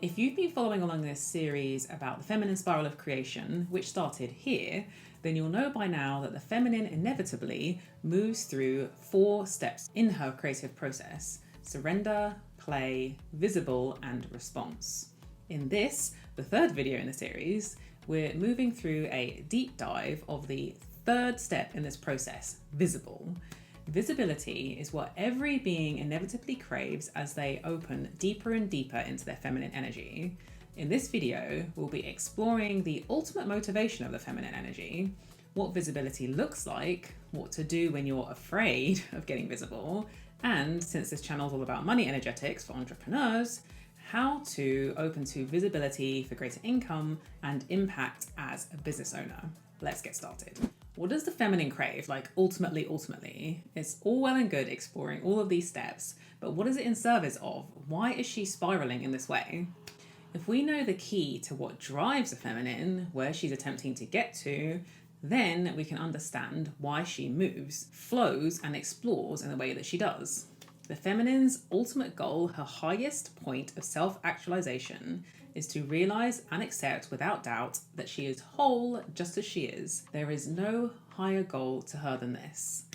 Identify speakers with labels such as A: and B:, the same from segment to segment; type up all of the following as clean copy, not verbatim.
A: If you've been following along this series about the feminine spiral of creation, which started here, then you'll know by now that the feminine inevitably moves through 4 steps in her creative process: surrender, play, visible, and response. In this, the 3rd video in the series, we're moving through a deep dive of the 3rd step in this process, visible. Visibility is what every being inevitably craves as they open deeper and deeper into their feminine energy. In this video, we'll be exploring the ultimate motivation of the feminine energy, what visibility looks like, what to do when you're afraid of getting visible, and since this channel is all about money energetics for entrepreneurs, how to open to visibility for greater income and impact as a business owner. Let's get started. What does the feminine crave? Ultimately, it's all well and good exploring all of these steps, but what is it in service of? Why is she spiraling in this way? If we know the key to what drives the feminine, where she's attempting to get to, then we can understand why she moves, flows, and explores in the way that she does. The feminine's ultimate goal, her highest point of self-actualization, is to realize and accept without doubt that she is whole just as she is. There is no higher goal to her than this.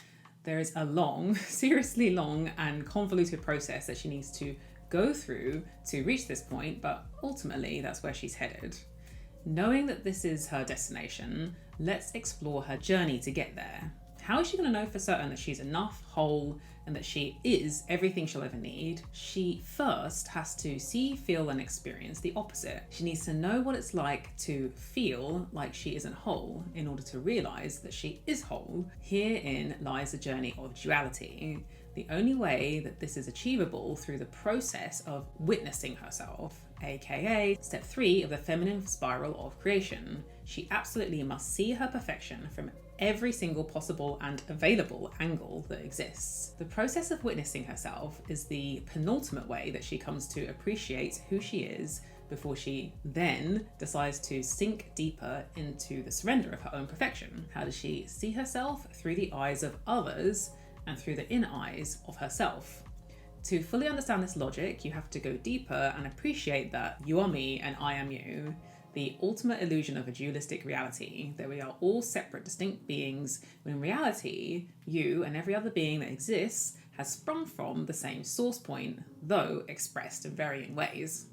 A: There is a long, seriously long and convoluted process that she needs to go through to reach this point, but ultimately that's where she's headed. Knowing that this is her destination, let's explore her journey to get there. How is she going to know for certain that she's enough, whole, and that she is everything she'll ever need? She first has to see, feel, and experience the opposite. She needs to know what it's like to feel like she isn't whole in order to realize that she is whole. Herein lies the journey of duality. The only way that this is achievable through the process of witnessing herself, aka step 3 of the feminine spiral of creation. She absolutely must see her perfection from every single possible and available angle that exists. The process of witnessing herself is the penultimate way that she comes to appreciate who she is before she then decides to sink deeper into the surrender of her own perfection. How does she see herself? Through the eyes of others and through the inner eyes of herself. To fully understand this logic, you have to go deeper and appreciate that you are me and I am you. The ultimate illusion of a dualistic reality, that we are all separate, distinct beings, when in reality, you and every other being that exists has sprung from the same source point, though expressed in varying ways.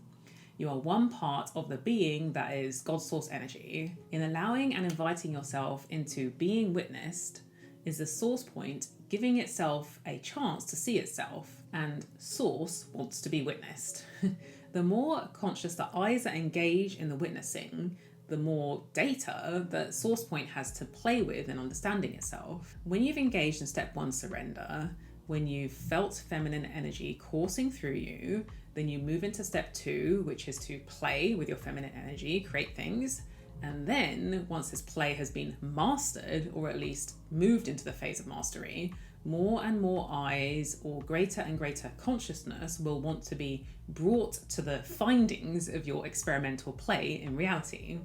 A: You are one part of the being that is God's source energy. In allowing and inviting yourself into being witnessed, is the source point giving itself a chance to see itself, and source wants to be witnessed. The more conscious the eyes that engage in the witnessing, the more data that source point has to play with in understanding itself. When you've engaged in step 1, surrender, when you've felt feminine energy coursing through you, then you move into step 2, which is to play with your feminine energy, create things. And then once this play has been mastered, or at least moved into the phase of mastery, more and more eyes or greater and greater consciousness will want to be brought to the findings of your experimental play in reality.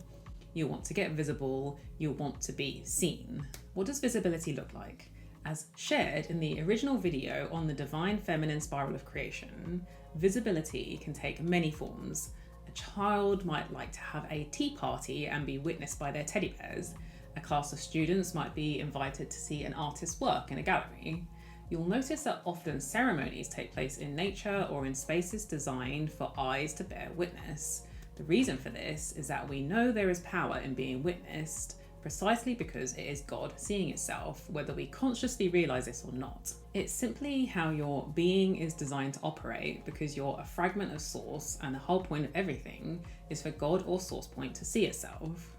A: You'll want to get visible, you'll want to be seen. What does visibility look like? As shared in the original video on the divine feminine spiral of creation, visibility can take many forms. A child might like to have a tea party and be witnessed by their teddy bears. A class of students might be invited to see an artist's work in a gallery. You'll notice that often ceremonies take place in nature or in spaces designed for eyes to bear witness. The reason for this is that we know there is power in being witnessed, precisely because it is God seeing itself, whether we consciously realize this or not. It's simply how your being is designed to operate, because you're a fragment of source, and the whole point of everything is for God or source point to see itself.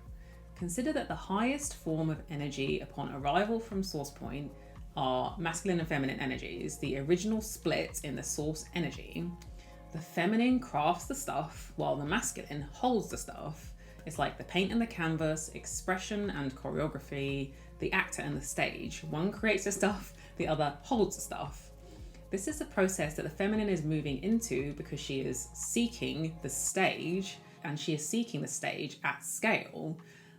A: Consider that the highest form of energy upon arrival from source point are masculine and feminine energies, the original split in the source energy. The feminine crafts the stuff while the masculine holds the stuff. It's like the paint and the canvas, expression and choreography, the actor and the stage. One creates the stuff, the other holds the stuff. This is the process that the feminine is moving into because she is seeking the stage, and she is seeking the stage at scale.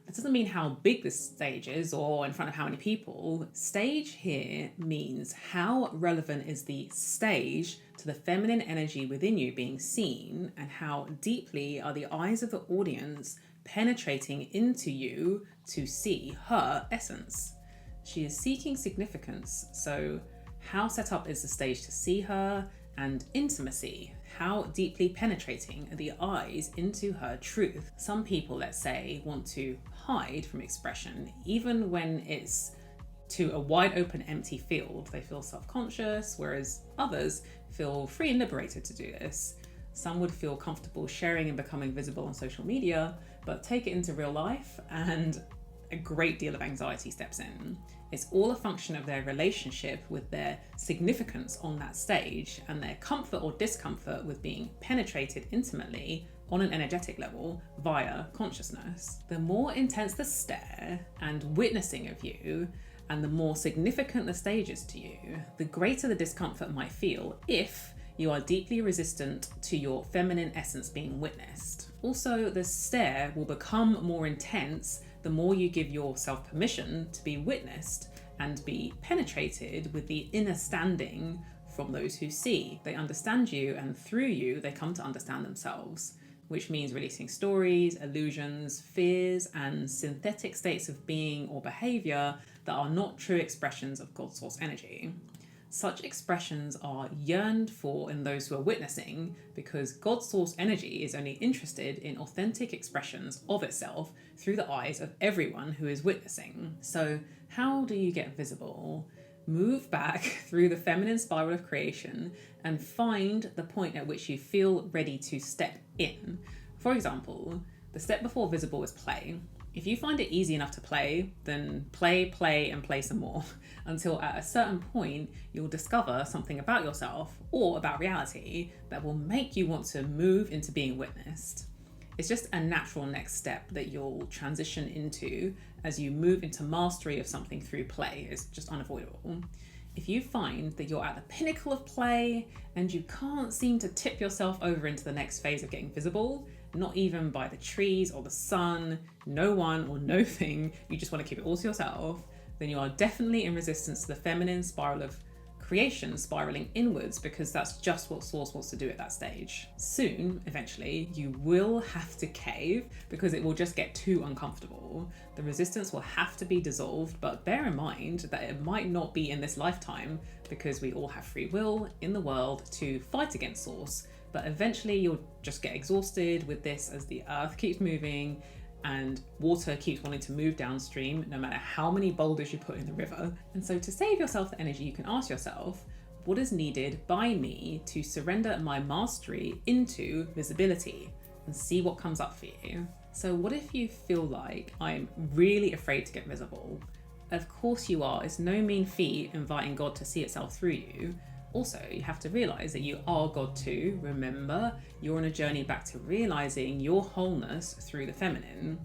A: It doesn't mean how big the stage is or in front of how many people. Stage here means how relevant is the stage to the feminine energy within you being seen, and how deeply are the eyes of the audience penetrating into you to see her essence. She is seeking significance, so how set up is the stage to see her? And intimacy, how deeply penetrating are the eyes into her truth? Some people, let's say, want to hide from expression, even when it's to a wide open empty field. They feel self-conscious, whereas others feel free and liberated to do this. Some would feel comfortable sharing and becoming visible on social media, but take it into real life and a great deal of anxiety steps in. It's all a function of their relationship with their significance on that stage and their comfort or discomfort with being penetrated intimately on an energetic level via consciousness. The more intense the stare and witnessing of you, and the more significant the stage is to you, the greater the discomfort might feel if you are deeply resistant to your feminine essence being witnessed. Also, the stare will become more intense the more you give yourself permission to be witnessed and be penetrated with the inner standing from those who see. They understand you, and through you, they come to understand themselves, which means releasing stories, illusions, fears, and synthetic states of being or behavior that are not true expressions of God Source energy. Such expressions are yearned for in those who are witnessing, because God Source energy is only interested in authentic expressions of itself through the eyes of everyone who is witnessing. So how do you get visible? Move back through the feminine spiral of creation and find the point at which you feel ready to step in. For example, the step before visible is play. If you find it easy enough to play, then play, and play some more, until at a certain point you'll discover something about yourself or about reality that will make you want to move into being witnessed. It's just a natural next step that you'll transition into as you move into mastery of something through play. It's just unavoidable. If you find that you're at the pinnacle of play and you can't seem to tip yourself over into the next phase of getting visible, not even by the trees or the sun, no one or no thing, you just want to keep it all to yourself, then you are definitely in resistance to the feminine spiral of creation spiraling inwards, because that's just what Source wants to do at that stage. Soon, eventually, you will have to cave because it will just get too uncomfortable. The resistance will have to be dissolved, but bear in mind that it might not be in this lifetime, because we all have free will in the world to fight against Source. But eventually you'll just get exhausted with this as the earth keeps moving and water keeps wanting to move downstream no matter how many boulders you put in the river. And so to save yourself the energy, you can ask yourself, what is needed by me to surrender my mastery into visibility, and see what comes up for you. So what if you feel like, I'm really afraid to get visible? Of course you are. It's no mean feat inviting God to see itself through you. Also, you have to realize that you are God too. Remember, you're on a journey back to realizing your wholeness through the feminine.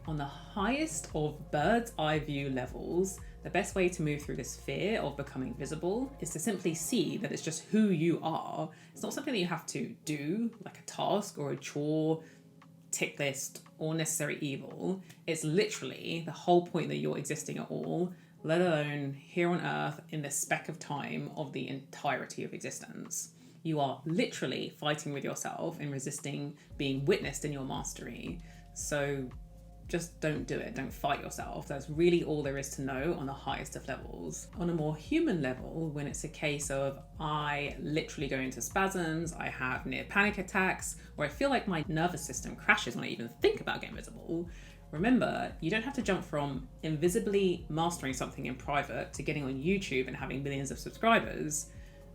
A: On the highest of bird's eye view levels, the best way to move through this fear of becoming visible is to simply see that it's just who you are. It's not something that you have to do, like a task or a chore, tick list, or necessary evil. It's literally the whole point that you're existing at all, let alone here on earth in the speck of time of the entirety of existence. You are literally fighting with yourself and resisting being witnessed in your mastery. So just don't do it. Don't fight yourself. That's really all there is to know on the highest of levels. On a more human level, when it's a case of I literally go into spasms, I have near panic attacks, or I feel like my nervous system crashes when I even think about getting visible, remember, you don't have to jump from invisibly mastering something in private to getting on YouTube and having millions of subscribers,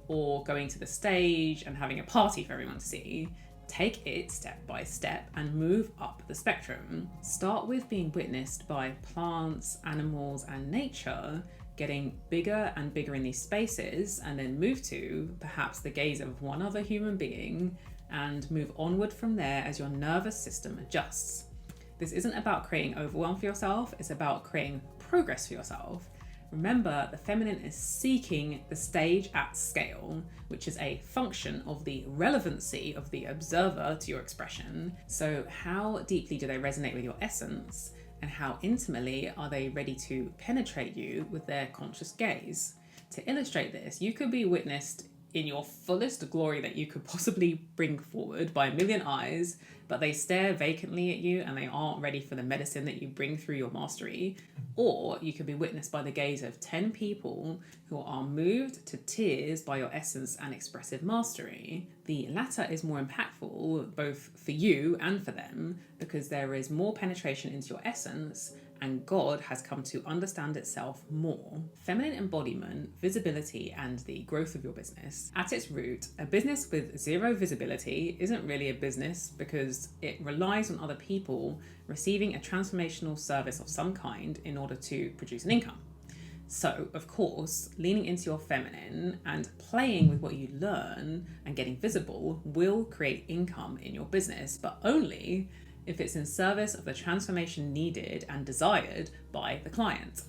A: or going to the stage and having a party for everyone to see. Take it step by step and move up the spectrum. Start with being witnessed by plants, animals, and nature, getting bigger and bigger in these spaces, and then move to perhaps the gaze of one other human being, and move onward from there as your nervous system adjusts. This isn't about creating overwhelm for yourself, it's about creating progress for yourself. Remember, the feminine is seeking the stage at scale, which is a function of the relevancy of the observer to your expression. So how deeply do they resonate with your essence? And how intimately are they ready to penetrate you with their conscious gaze? To illustrate this, you could be witnessed in your fullest glory that you could possibly bring forward by a million eyes, but they stare vacantly at you and they aren't ready for the medicine that you bring through your mastery. Or you could be witnessed by the gaze of 10 people who are moved to tears by your essence and expressive mastery. The latter is more impactful both for you and for them, because there is more penetration into your essence and God has come to understand itself more. Feminine embodiment, visibility, and the growth of your business. At its root, a business with zero visibility isn't really a business because it relies on other people receiving a transformational service of some kind in order to produce an income. So, of course, leaning into your feminine and playing with what you learn and getting visible will create income in your business, but only if it's in service of the transformation needed and desired by the client.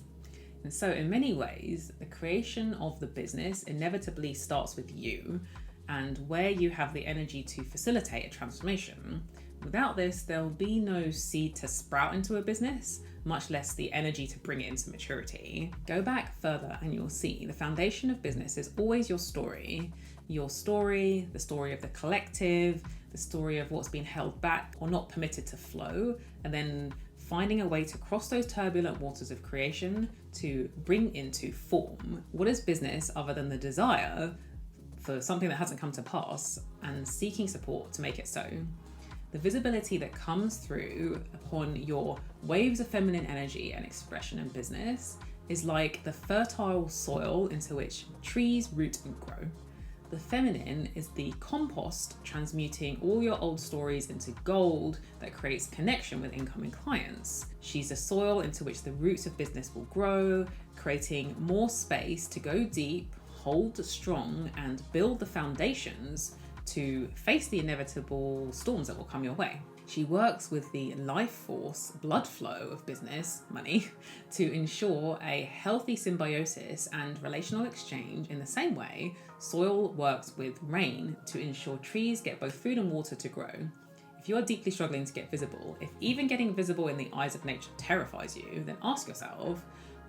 A: And so in many ways, the creation of the business inevitably starts with you and where you have the energy to facilitate a transformation. Without this, there'll be no seed to sprout into a business, much less the energy to bring it into maturity. Go back further and you'll see the foundation of business is always your story, the story of the collective, the story of what's been held back or not permitted to flow, and then finding a way to cross those turbulent waters of creation to bring into form. What is business other than the desire for something that hasn't come to pass and seeking support to make it so? The visibility that comes through upon your waves of feminine energy and expression in business is like the fertile soil into which trees root and grow. The feminine is the compost transmuting all your old stories into gold that creates connection with incoming clients. She's the soil into which the roots of business will grow, creating more space to go deep, hold strong, and build the foundations to face the inevitable storms that will come your way. She works with the life force, blood flow of business, money, to ensure a healthy symbiosis and relational exchange in the same way soil works with rain to ensure trees get both food and water to grow. If you are deeply struggling to get visible, if even getting visible in the eyes of nature terrifies you, then ask yourself,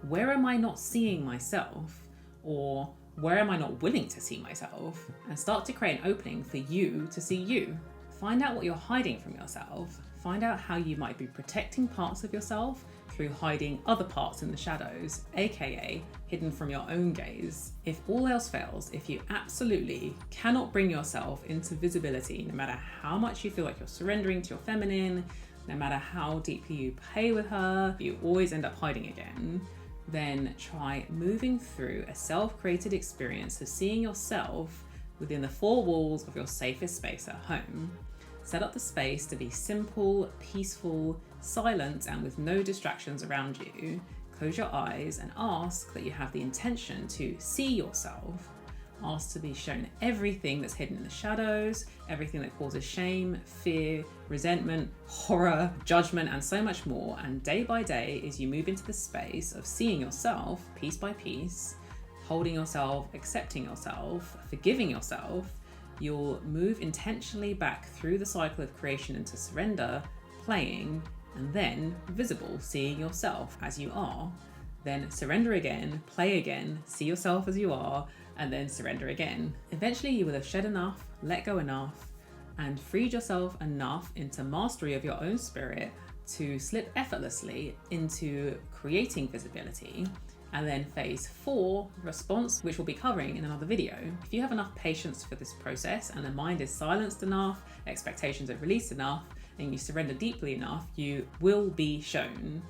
A: where am I not seeing myself? Or where am I not willing to see myself? And start to create an opening for you to see you. Find out what you're hiding from yourself. Find out how you might be protecting parts of yourself through hiding other parts in the shadows, aka hidden from your own gaze. If all else fails, if you absolutely cannot bring yourself into visibility, no matter how much you feel like you're surrendering to your feminine, no matter how deeply you play with her, you always end up hiding again, then try moving through a self-created experience of seeing yourself within the four walls of your safest space at home. Set up the space to be simple, peaceful, silent, and with no distractions around you. Close your eyes and ask that you have the intention to see yourself. Ask to be shown everything that's hidden in the shadows, everything that causes shame, fear, resentment, horror, judgment, and so much more. And day by day, as you move into the space of seeing yourself piece by piece, holding yourself, accepting yourself, forgiving yourself, you'll move intentionally back through the cycle of creation into surrender, playing, and then visible, seeing yourself as you are. Then surrender again, play again, see yourself as you are, and then surrender again. Eventually you will have shed enough, let go enough, and freed yourself enough into mastery of your own spirit to slip effortlessly into creating visibility. And then phase 4, response, which we'll be covering in another video. If you have enough patience for this process and the mind is silenced enough, expectations are released enough, and you surrender deeply enough, you will be shown.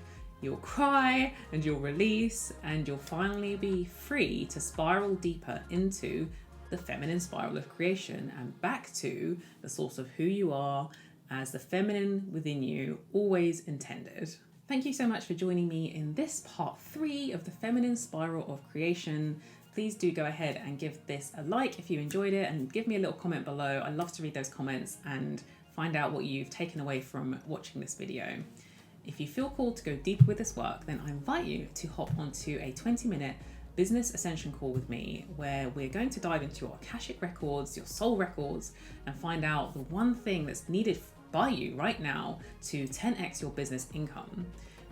A: You'll cry and you'll release and you'll finally be free to spiral deeper into the feminine spiral of creation and back to the source of who you are as the feminine within you always intended. Thank you so much for joining me in this part 3 of the feminine spiral of creation. Please do go ahead and give this a like if you enjoyed it and give me a little comment below. I love to read those comments and find out what you've taken away from watching this video. If you feel called to go deeper with this work, then I invite you to hop onto a 20-minute Business Ascension call with me where we're going to dive into your Akashic Records, your soul records, and find out the one thing that's needed by you right now to 10x your business income.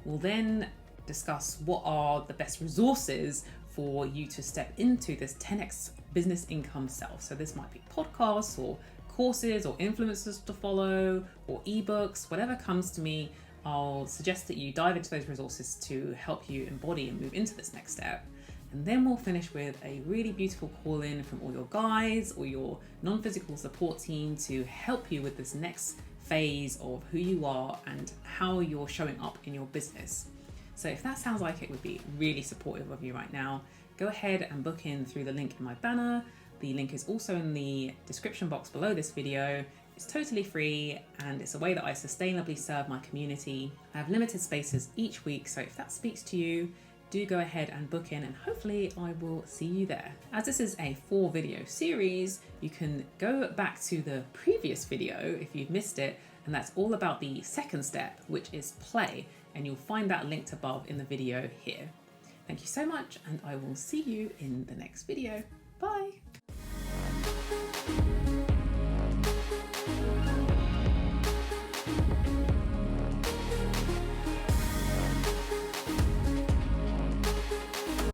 A: We'll then discuss what are the best resources for you to step into this 10x business income self. So this might be podcasts or courses or influencers to follow or ebooks, whatever comes to me. I'll suggest that you dive into those resources to help you embody and move into this next step. And then we'll finish with a really beautiful call in from all your guides or your non-physical support team to help you with this next phase of who you are and how you're showing up in your business. So if that sounds like it would be really supportive of you right now, go ahead and book in through the link in my banner. The link is also in the description box below this video. It's totally free and it's a way that I sustainably serve my community. I have limited spaces each week, so if that speaks to you, do go ahead and book in and hopefully I will see you there. As this is a 4-video series, you can go back to the previous video if you've missed it, and that's all about the second step, which is play, and you'll find that linked above in the video here. Thank you so much, and I will see you in the next video. Bye.